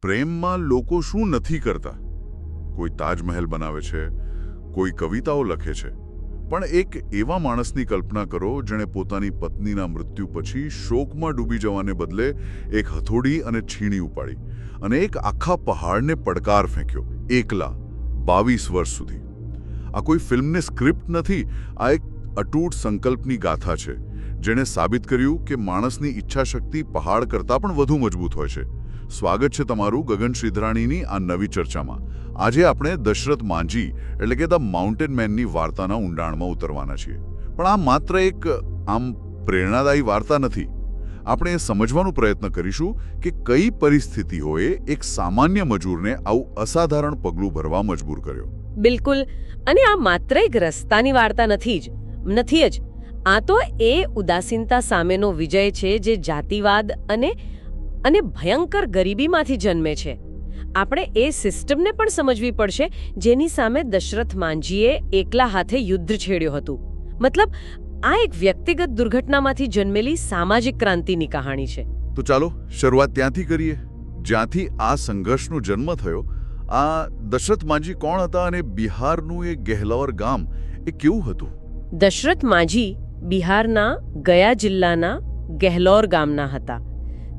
પ્રેમમાં લોકો શું નથી કરતા? કોઈ તાજમહેલ બનાવે છે, કોઈ કવિતાઓ લખે છે, પણ એક એવા માણસની કલ્પના કરો જેણે પોતાની પત્નીના મૃત્યુ પછી શોકમાં ડૂબી જવાને બદલે એક હથોડી અને છીણી ઉપાડી અને એક આખા પહાડને પડકાર ફેંક્યો, એકલા 22 વર્ષ સુધી. આ કોઈ ફિલ્મની સ્ક્રિપ્ટ નથી, આ એક અતૂટ સંકલ્પની ગાથા છે જેણે સાબિત કર્યું કે માણસની ઈચ્છાશક્તિ પહાડ કરતાં પણ વધુ મજબૂત હોય છે. સ્વાગત છે તમારું ગગન શ્રીધરાણીની આ નવી ચર્ચામાં. આજે આપણે દશરથ માંઝી એટલે કે ધ માઉન્ટેન મેનની વાર્તાના ઊંડાણમાં ઉતરવાના છીએ. પણ આ માત્ર એક પ્રેરણાદાયી વાર્તા નથી. આપણે એ સમજવાનો પ્રયત્ન કરીશું કે કઈ પરિસ્થિતિઓએ એક સામાન્ય મજૂરને આવું અસાધારણ પગલું ભરવા મજબૂર કર્યો. બિલકુલ. અને આ માત્ર એક રસ્તાની વાર્તા નથી જ. આ તો એ ઉદાસીનતા સામેનો વિજય છે જે જાતિવાદ અને ભયંકર ગરીબીમાંથી જન્મે છે. આપણે એ સિસ્ટમને પણ સમજવી પડશે જેની સામે દશરથ માંઝીએ એકલા હાથે યુદ્ધ છેડ્યું હતું. મતલબ આ એક વ્યક્તિગત દુર્ઘટનામાંથી જન્મેલી સામાજિક ક્રાંતિની કહાણી છે. તો ચાલો શરૂઆત ત્યાંથી કરીએ જ્યાંથી આ સંઘર્ષનો જન્મ થયો. આ દશરથ માંઝી કોણ હતા અને બિહારનું એ ગેહલોર ગામ એ કેવું હતું? દશરથ માંઝી બિહારના ગયા જિલ્લાના ગેહલોર ગામના હતા.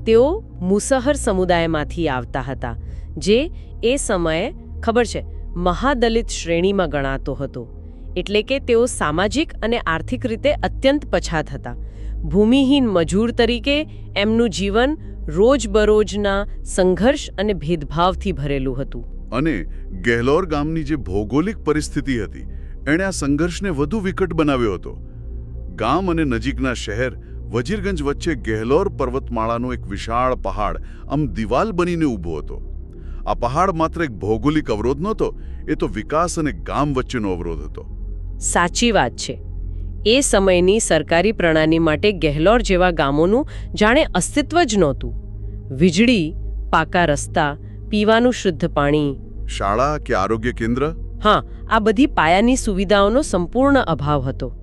તેઓ મુસહર સમુદાયમાંથી આવતા હતા, જે એ સમયે ખબર છે મહાદલિત શ્રેણીમાં ગણાતો હતો. એટલે કે તેઓ સામાજિક અને આર્થિક રીતે અત્યંત પછાત હતા. ભૂમિહીન મજૂર તરીકે એમનું જીવન રોજબરોજના સંઘર્ષ અને ભેદભાવથી ભરેલું હતું. અને ગેહલોર ગામની જે ભૌગોલિક પરિસ્થિતિ હતી એણે આ સંઘર્ષને વધુ વિકટ બનાવ્યો હતો. ગામ અને નજીકના શહેર વજીરગંજ વચ્ચે ગેહલોર પર્વતમાળાનો એક વિશાળ પહાડ દિવાલ બનીને ઊભો હતો. આ પહાડ માત્ર એક ભૌગોલિક અવરોધ નહોતો, એ તો વિકાસ અને ગામ વચ્ચેનો અવરોધ હતો. સાચી વાત છે. એ સમયની સરકારી પ્રણાલી માટે ગેહલોર જેવા ગામોનું જાણે અસ્તિત્વ જ નહોતું. વીજળી, પાકા રસ્તા, પીવાનું શુદ્ધ પાણી, શાળા કે આરોગ્ય કેન્દ્ર, હા, આ બધી પાયાની સુવિધાઓનો સંપૂર્ણ અભાવ હતો.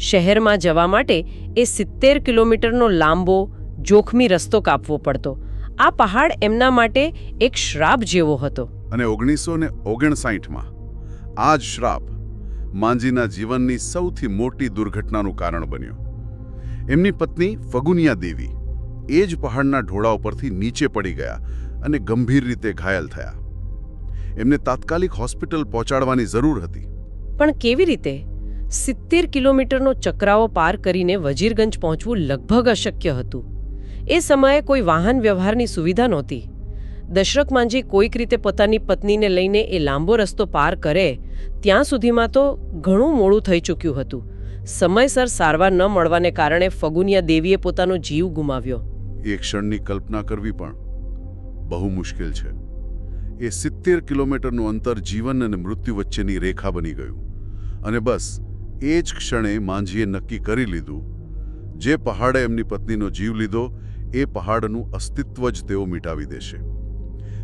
શહેરમાં જવા માટે એ 70 કિલોમીટરનો લાંબો, જોખમી રસ્તો કાપવો પડતો. આ પહાડ એમના માટે એક શ્રાપ જેવો હતો. અને 1959માં આ જ શ્રાપ માંઝીના જીવનની સૌથી મોટી દુર્ઘટનાનું કારણ બન્યો. એમની પત્ની ફગુનિયા દેવી એ જ પહાડના ઢોળા ઉપરથી નીચે પડી ગયા અને ગંભીર રીતે ઘાયલ થયા. એમને તાત્કાલિક હોસ્પિટલ પહોંચાડવાની જરૂર હતી. પણ કેવી રીતે? 70 કિલોમીટરનો ચક્રાવો પાર કરીને વજીરગંજ પહોંચવું લગભગ અશક્ય હતું. એ સમયે કોઈ વાહન વ્યવહારની સુવિધા નહોતી. દશરથ માંઝી કોઈક રીતે પોતાની પત્નીને લઈને એ લાંબો રસ્તો પાર કરે ત્યાં સુધીમાં તો ઘણું મોડું થઈ ચૂક્યું હતું. સમયસર સારવાર ન મળવાને કારણે ફગુનિયા દેવીએ પોતાનો જીવ ગુમાવ્યો. એ ક્ષણની કલ્પના કરવી પણ બહુ મુશ્કેલ છે. એ 70 કિલોમીટરનું અંતર જીવન અને મૃત્યુ વચ્ચેની રેખા બની ગયું. અને બસ એ જ ક્ષણે માંઝીએ નક્કી કરી લીધું, જે પહાડે એમની પત્નીનો જીવ લીધો એ પહાડનું અસ્તિત્વ જ તેઓ મિટાવી દેશે.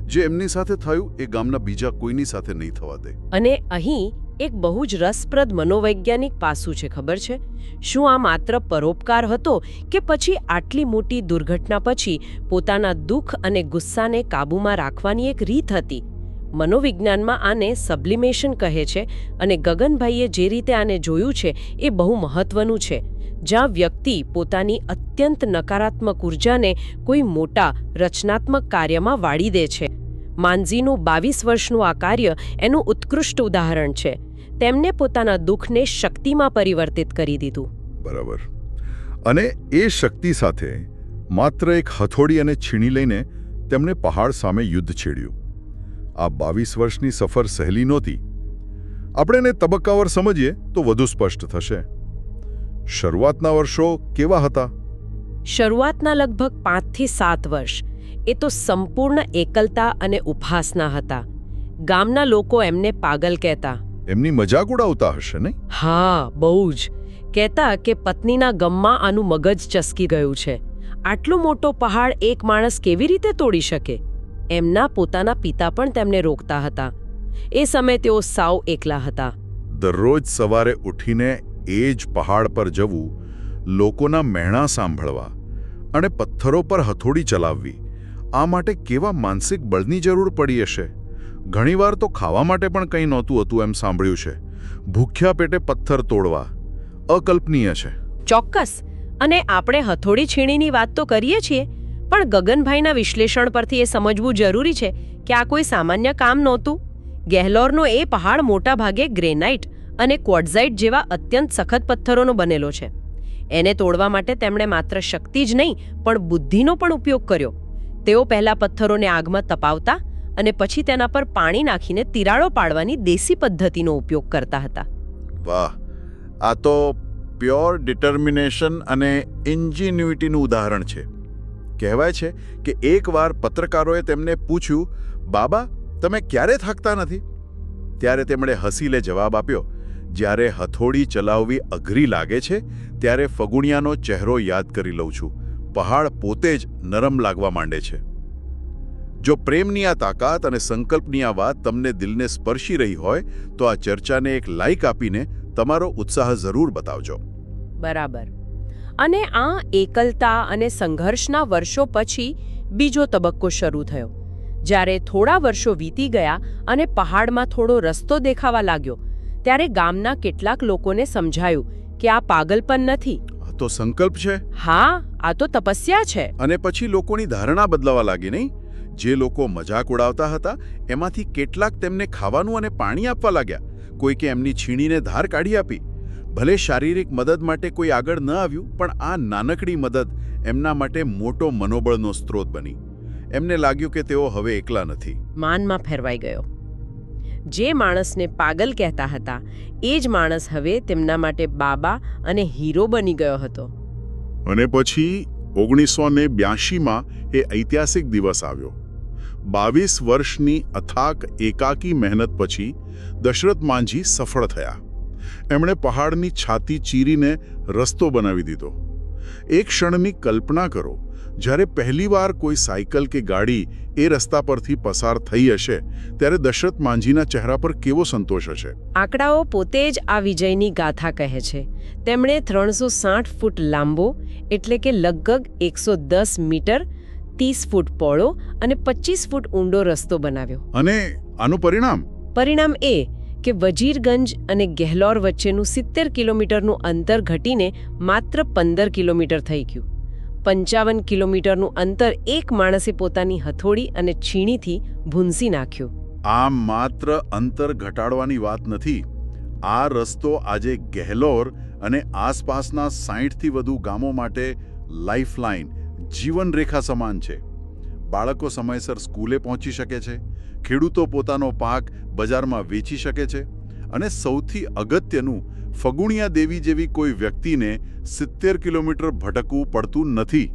જે એમની સાથે થયું એ ગામના બીજા કોઈની સાથે નહીં થવા દે. અને અહીં એક બહુ જ રસપ્રદ મનોવૈજ્ઞાનિક પાસું છે, ખબર છે? શું આ માત્ર પરોપકાર હતો કે પછી આટલી મોટી દુર્ઘટના પછી પોતાના દુઃખ અને ગુસ્સાને કાબૂમાં રાખવાની એક રીત હતી? મનોવિજ્ઞાનમાં આને સબ્લિમેશન કહે છે અને ગગનભાઈએ જે રીતે આને જોયું છે એ બહુ મહત્વનું છે. જ્યાં વ્યક્તિ પોતાની અત્યંત નકારાત્મક ઉર્જાને કોઈ મોટા રચનાત્મક કાર્યમાં વાળી દે છે. માંઝીનું 22 વર્ષનું આ કાર્ય એનું ઉત્કૃષ્ટ ઉદાહરણ છે. તેમને પોતાના દુઃખને શક્તિમાં પરિવર્તિત કરી દીધું. બરાબર. અને એ શક્તિ સાથે માત્ર એક હથોડી અને છીણી લઈને તેમણે પહાડ સામે યુદ્ધ છેડ્યું. આ 22 વર્ષની સફર સહેલી નહોતી. આપણે એને તબક્કાવાર સમજીએ તો વધુ સ્પષ્ટ થશે. શરૂઆતના વર્ષો કેવા હતા? શરૂઆતના લગભગ 5 થી 7 વર્ષ એ તો સંપૂર્ણ એકલતા અને ઉપાસના હતા. ગામના લોકો એમને પાગલ કહેતા. એમની મજાક ઉડાવતા હશે ને? હા, બહુ જ. કહેતા કે પત્નીના ગમમાં આનું મગજ ચસકી ગયું છે. આટલો મોટો પહાડ એક માણસ કેવી રીતે તોડી શકે? એમના પોતાના પિતા પણ તેમને રોકતા હતા. એ સમયે તેઓ સાવ એકલા હતા. દરરોજ સવારે ઉઠીને એ જ પહાડ પર જવું, લોકોના મહેણા સાંભળવા અને પથ્થરો પર હથોડી ચલાવવી, આ માટે કેવા માનસિક બળની જરૂર પડી હશે. ઘણીવાર તો ખાવા માટે પણ કંઈ નહોતું હતું એમ સાંભળ્યું છે. ભૂખ્યા પેટે પથ્થર તોડવા અકલ્પનીય છે. ચોક્કસ. અને આપણે હથોડી છીણીની વાત તો કરીએ છીએ, પણ ગગનભાઈના વિશ્લેષણ પરથી એ સમજવું જરૂરી છે કે આ કોઈ સામાન્ય કામ નહોતું. ગેહલોરનો એ પહાડ મોટા ભાગે ગ્રેનાઇટ અને ક્વાર્ટઝાઇટ જેવા અત્યંત સખત પથ્થરોનો બનેલો છે. એને તોડવા માટે તેમણે માત્ર શક્તિ જ નહીં પણ બુદ્ધિનો પણ ઉપયોગ કર્યો. તેઓ પહેલા પથ્થરોને આગમાં તપાવતા અને પછી તેના પર પાણી નાખીને તિરાડો પાડવાની દેશી પદ્ધતિનો ઉપયોગ કરતા હતા. વાહ, આ તો પ્યોર ડિટર્મિનેશન અને ઇન્જિન્યુઇટીનું ઉદાહરણ છે. કહેવાય છે કે એકવાર પત્રકારોએ તેમને પૂછ્યું, બાબા તમે ક્યારે થાકતા નથી? ત્યારે તેમણે હસીને જવાબ આપ્યો, જ્યારે હથોડી ચલાવવી અઘરી લાગે છે ત્યારે ફગુણિયાનો ચહેરો યાદ કરી લઉં છું. પહાડ પોતે જ નરમ લાગવા માંડે છે. જો પ્રેમની આ તાકાત અને સંકલ્પની આ વાત તમને દિલને સ્પર્શી રહી હોય તો આ ચર્ચાને એક લાઇક આપીને તમારો ઉત્સાહ જરૂર બતાવજો. બરાબર. અને આ એકલતા અને સંઘર્ષના વર્ષો પછી બીજો તબક્કો શરૂ થયો. જ્યારે થોડા વર્ષો વીતી ગયા અને પહાડમાં થોડો રસ્તો દેખાવા લાગ્યો, ત્યારે ગામના કેટલાક લોકોને સમજાયું કે આ પાગલપન નથી. આ તો સંકલ્પ છે. હા, આ તો તપસ્યા છે. અને પછી લોકોની ધારણા બદલાવા લાગી નહીં? જે લોકો મજાક ઉડાવતા હતા એમાંથી કેટલાક તેમને ખાવાનું અને પાણી આપવા લાગ્યા. કોઈકે એમની છીણીને ધાર કાઢી આપી. ભલે શારીરિક મદદ માટે કોઈ આગળ ન આવ્યું, પણ આ નાનકડી મદદ એમના માટે મોટો મનોબળનો સ્ત્રોત બની. એમને લાગ્યું કે તેઓ હવે એકલા નથી. માનમાં ફેરવાઈ ગયો. જે માણસને પાગલ કહેતા હતા એ જ માણસ હવે તેમના માટે બાબા અને હીરો બની ગયો હતો. અને પછી 1982માં એ ઐતિહાસિક દિવસ આવ્યો. 22 વર્ષની અથાક એકાકી મહેનત પછી દશરથ માંઝી સફળ થયા. એમણે પહાડની છાતી ચીરીને રસ્તો બનાવી દીધો. એક ક્ષણની કલ્પના કરો, જ્યારે પહેલીવાર કોઈ સાયકલ કે ગાડી એ રસ્તા પરથી પસાર થઈ હશે ત્યારે દશરથ માંઝીના ચહેરા પર કેવો સંતોષ હશે. આંકડાઓ પોતે જ આ વિજયની ગાથા કહે છે. તેમણે 360 ફૂટ લાંબો એટલે કે લગભગ 110 મીટર 30 ફૂટ પહોળો અને 25 ફૂટ ઊંડો રસ્તો બનાવ્યો. અને આનું પરિણામ એ કે વજીરગંજ અને ગેહલોર વચ્ચેનું 70 કિલોમીટરનું અંતર ઘટીને માત્ર 15 કિલોમીટર થઈ ગયું. 55 કિલોમીટરનું અંતર એક માણસે પોતાની હથોડી અને છીણીથી ભૂંસી નાખ્યું. આ માત્ર અંતર ઘટાડવાની વાત નથી. આ રસ્તો આજે ગેહલોર અને આસપાસના 60થી વધુ ગામો માટે લાઇફલાઇન, જીવનરેખા સમાન છે. બાળકો સમયસર સ્કૂલે પહોંચી શકે છે, ખેડૂતો પોતાનો પાક બજારમાં વેચી શકે છે, અને સૌથી અગત્યનું, ફગુણિયા દેવી જેવી કોઈ વ્યક્તિને 70 કિલોમીટર ભટકવું પડતું નથી.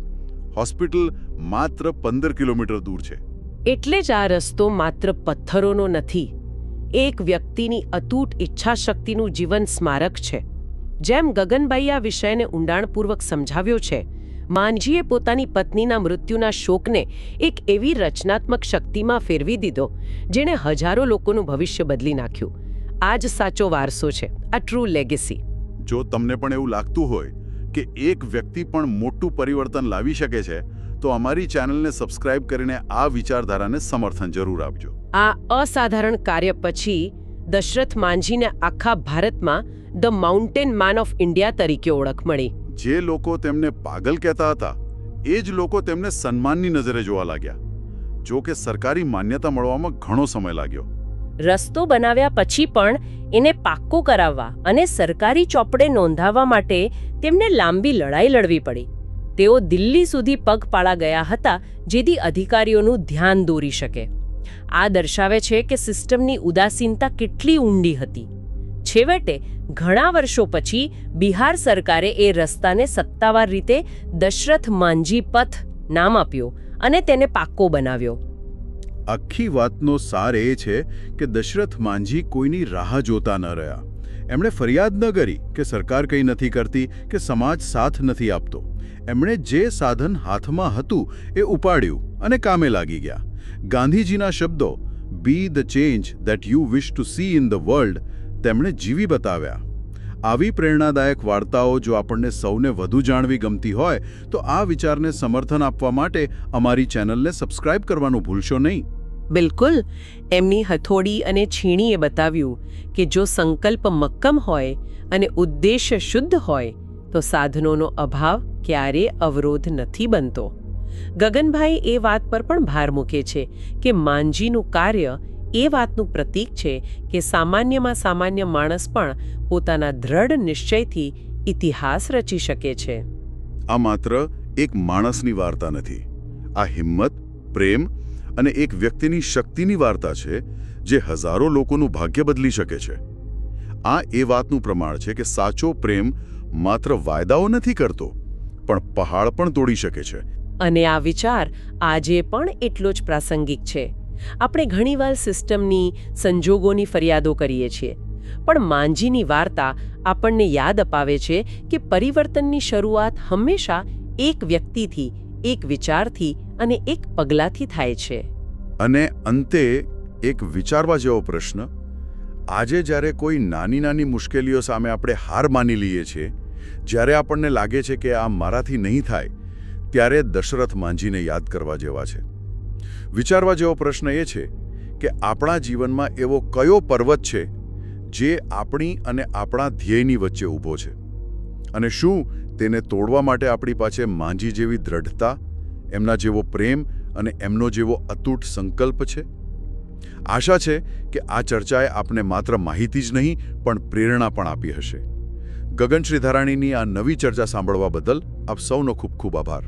હોસ્પિટલ માત્ર 15 કિલોમીટર દૂર છે. એટલે જ આ રસ્તો માત્ર પથ્થરોનો નથી, એક વ્યક્તિની અતૂટ ઈચ્છાશક્તિનું જીવન સ્મારક છે. જેમ ગગનભાઈએ આ વિષયને ઊંડાણપૂર્વક સમજાવ્યો છે, માંઝીએ પોતાની પત્નીના મૃત્યુના શોકને એક એવી રચનાત્મક શક્તિમાં ફેરવી દીધો જેણે હજારો લોકોનું ભવિષ્ય બદલી નાખ્યું. આ જ સાચો વારસો છે, આ ટ્રુ લેગેસી. જો તમને પણ એવું લાગતું હોય કે એક વ્યક્તિ પણ મોટું પરિવર્તન લાવી શકે છે, તો અમારી ચેનલને સબસ્ક્રાઇબ કરીને આ વિચારધારાને સમર્થન જરૂર આપજો. આ અસાધારણ કાર્ય પછી દશરથ માંઝીને આખા ભારતમાં the mountain man of India તરીકે ઓળખ મળી. જે લોકો તેમને પાગલ કહેતા હતા એ જ લોકો તેમને સન્માનની નજરે જોવા લાગ્યા. જો કે સરકારી માન્યતા મળવામાં ઘણો સમય લાગ્યો. રસ્તો બનાવ્યા પછી પણ એને પાક્કો કરાવવા અને સરકારી ચોપડે નોંધાવવા માટે તેમને લાંબી લડાઈ લડવી પડી. તેઓ દિલ્હી સુધી પગપાળા ગયા હતા જેથી અધિકારીઓનું ધ્યાન દોરી શકે. આ દર્શાવે છે કે સિસ્ટમની ઉદાસીનતા કેટલી ઊંડી હતી. છેવટે ઘણા વર્ષો પછી બિહાર સરકારે એ રસ્તાને સત્તાવાર રીતે દશરથ માંઝી પથ નામ આપ્યું અને તેને પાક્કો બનાવ્યો. આખી વાતનો સાર એ છે કે દશરથ માંઝી કોઈની રાહ જોતા ન રહ્યા. એમણે ફરિયાદ ન કરી કે સરકાર કંઈ નથી કરતી કે સમાજ સાથ નથી આપતો. એમણે જે સાધન હાથમાં હતું એ ઉપાડ્યું અને કામે લાગી ગયા. ગાંધીજીના શબ્દો બી the change that you wish two C in the world તેમણે જીવી બતાવ્યા. આવી પ્રેરણાદાયક વાર્તાઓ જો આપણને સૌને વધુ જાણવી ગમતી હોય તો આ વિચારને સમર્થન આપવા માટે અમારી ચેનલને સબસ્ક્રાઇબ કરવાનું ભૂલશો નહીં. બિલકુલ. એમની હથોડી અને છીણીએ બતાવ્યું કે જો સંકલ્પ મક્કમ હોય અને ઉદ્દેશ્ય શુદ્ધ હોય તો સાધનોનો અભાવ ક્યારેય અવરોધ નથી બનતો. ગગનભાઈ એ વાત પર પણ ભાર મૂકે છે કે માંજીનું કાર્ય એ વાતનું પ્રતીક છે કે સામાન્યમાં સામાન્ય માણસ પણ પોતાના દ્રઢ નિશ્ચયથી ઇતિહાસ રચી શકે છે. આ માત્ર એક માણસની વાર્તા નથી. આ હિંમત, પ્રેમ અને એક વ્યક્તિની શક્તિની વાર્તા છે જે હજારો લોકોનું ભાગ્ય બદલી શકે છે. આ એ વાતનું પ્રમાણ છે કે સાચો પ્રેમ માત્ર વાયદાઓ નથી કરતો, પણ પહાડ પણ તોડી શકે છે. અને આ વિચાર આજે પણ એટલો જ પ્રાસંગિક છે. આપણે ઘણીવાર સિસ્ટમની, સંજોગોની ફરિયાદો કરીએ છીએ, પણ માંજીની વાર્તા આપણને યાદ અપાવે છે કે પરિવર્તનની શરૂઆત હંમેશા એક વ્યક્તિથી, એક વિચારથી અને એક પગલાંથી થાય છે. અને અંતે એક વિચારવા જેવો પ્રશ્ન: આજે જ્યારે કોઈ નાની નાની મુશ્કેલીઓ સામે આપણે હાર માની લઈએ છીએ, જ્યારે આપણને લાગે છે કે આ મારાથી નહીં થાય, ત્યારે દશરથ માંજીને યાદ કરવા જેવા છે. વિચારવા જેવો પ્રશ્ન એ છે કે આપણા જીવનમાં એવો કયો પર્વત છે જે આપણી અને આપણા ધ્યેયની વચ્ચે ઊભો છે, અને શું તેને તોડવા માટે આપણી પાસે માંજી જેવી દ્રઢતા, એમના જેવો પ્રેમ અને એમનો જેવો અતૂટ સંકલ્પ છે? આશા છે કે આ ચર્ચાએ આપને માત્ર માહિતી જ નહીં પણ પ્રેરણા પણ આપી હશે. ગગન શ્રીધારાણીની આ નવી ચર્ચા સાંભળવા બદલ આપ સૌનો ખૂબ ખૂબ આભાર.